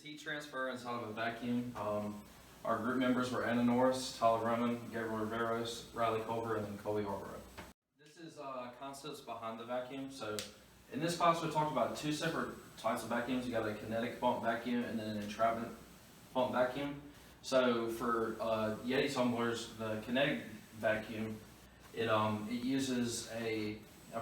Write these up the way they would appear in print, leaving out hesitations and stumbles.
is heat transfer inside of a vacuum. Our group members were Anna Norris, Tyler Roman, Gabriel Riveros, Riley Culver, and then Colby Harborough. This is concepts behind the vacuum. So in this class we talked about two separate types of vacuums. You got a kinetic pump vacuum and then an entrapment pump vacuum. So for Yeti tumblers, the kinetic vacuum, it uses a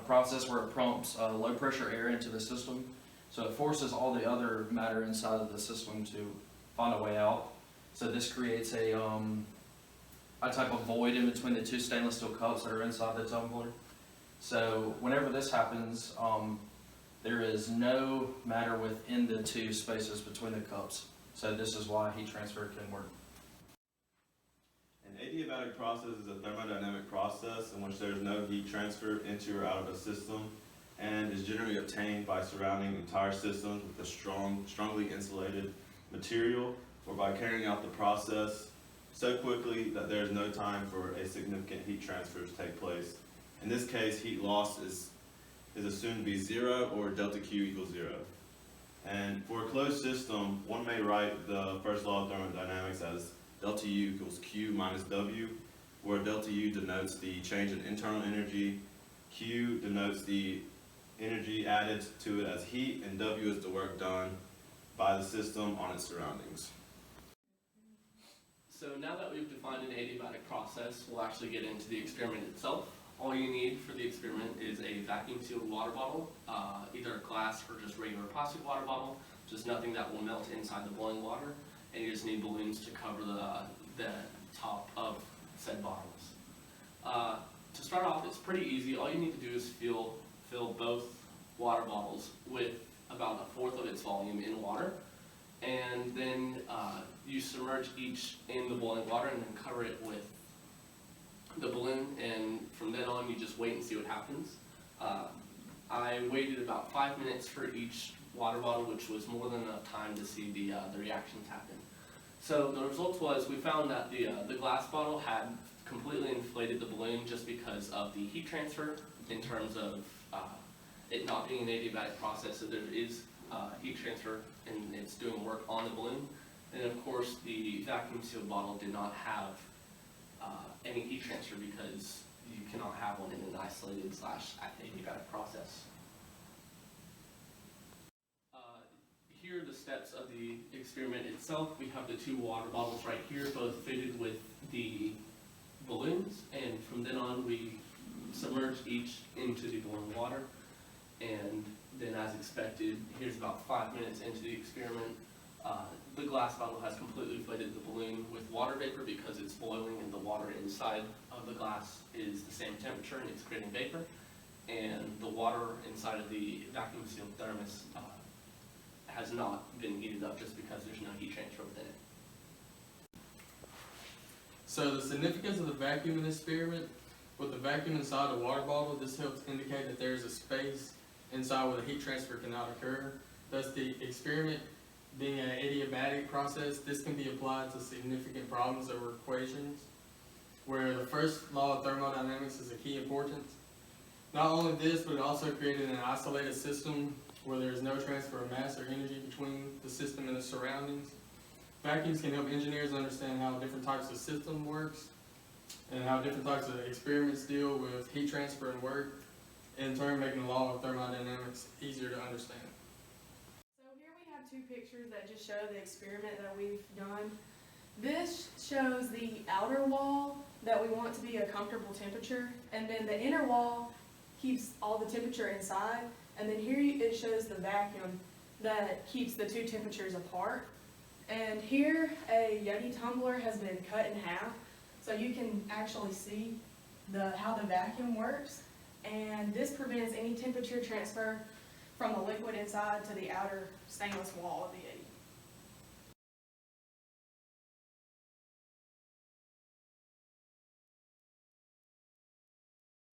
process where it pumps low pressure air into the system. So it forces all the other matter inside of the system to find a way out. So this creates a type of void in between the two stainless steel cups that are inside the tumbler. So whenever this happens, there is no matter within the two spaces between the cups. So this is why heat transfer can work. An adiabatic process is a thermodynamic process in which there is no heat transfer into or out of a system and is generally obtained by surrounding entire systems with a strongly insulated material or by carrying out the process so quickly that there is no time for a significant heat transfer to take place. In this case, heat loss is assumed to be zero or delta Q equals zero. And for a closed system, one may write the first law of thermodynamics as delta U equals Q minus W, where delta U denotes the change in internal energy, Q denotes the energy added to it as heat, and W is the work done by the system on its surroundings. So now that we've defined an adiabatic process, we'll actually get into the experiment itself. All you need for the experiment is a vacuum sealed water bottle, either a glass or just regular plastic water bottle, just nothing that will melt inside the boiling water, and you just need balloons to cover the top of said bottles. To start off, it's pretty easy. All you need to do is fill both water bottles with about a fourth of its volume in water, and then you submerge each in the boiling water and then cover it with the balloon, and from then on you just wait and see what happens. I waited about 5 minutes for each water bottle, which was more than enough time to see the reactions happen. So the result was we found that the glass bottle had completely inflated the balloon just because of the heat transfer in terms of it not being an adiabatic process, so there is heat transfer and it's doing work on the balloon. And of course the vacuum sealed bottle did not have any heat transfer because you cannot have one in an isolated / adiabatic process. Here are the steps of the experiment itself. We have the two water bottles right here, both fitted with the balloons, and from then on we submerge each into the boiling water, and then as expected, here's about 5 minutes into the experiment. The glass bottle has completely inflated the balloon with water vapor because it's boiling and the water inside of the glass is the same temperature and it's creating vapor, and the water inside of the vacuum sealed thermos has not been heated up just because there's no heat transfer within it. So the significance of the vacuum in this experiment, with the vacuum inside the water bottle, this helps indicate that there is a space inside where the heat transfer cannot occur. Thus the experiment being an adiabatic process, this can be applied to significant problems or equations where the first law of thermodynamics is of key importance. Not only this, but it also created an isolated system where there is no transfer of mass or energy between the system and the surroundings. Vacuums can help engineers understand how different types of system works and how different types of experiments deal with heat transfer and work, in turn making the law of thermodynamics easier to understand. So here we have two pictures that just show the experiment that we've done. This shows the outer wall that we want to be a comfortable temperature, and then the inner wall keeps all the temperature inside, and then here it shows the vacuum that keeps the two temperatures apart. And here a Yeti tumbler has been cut in half, so you can actually see how the vacuum works, and this prevents any temperature transfer from the liquid inside to the outer stainless wall of the Yeti.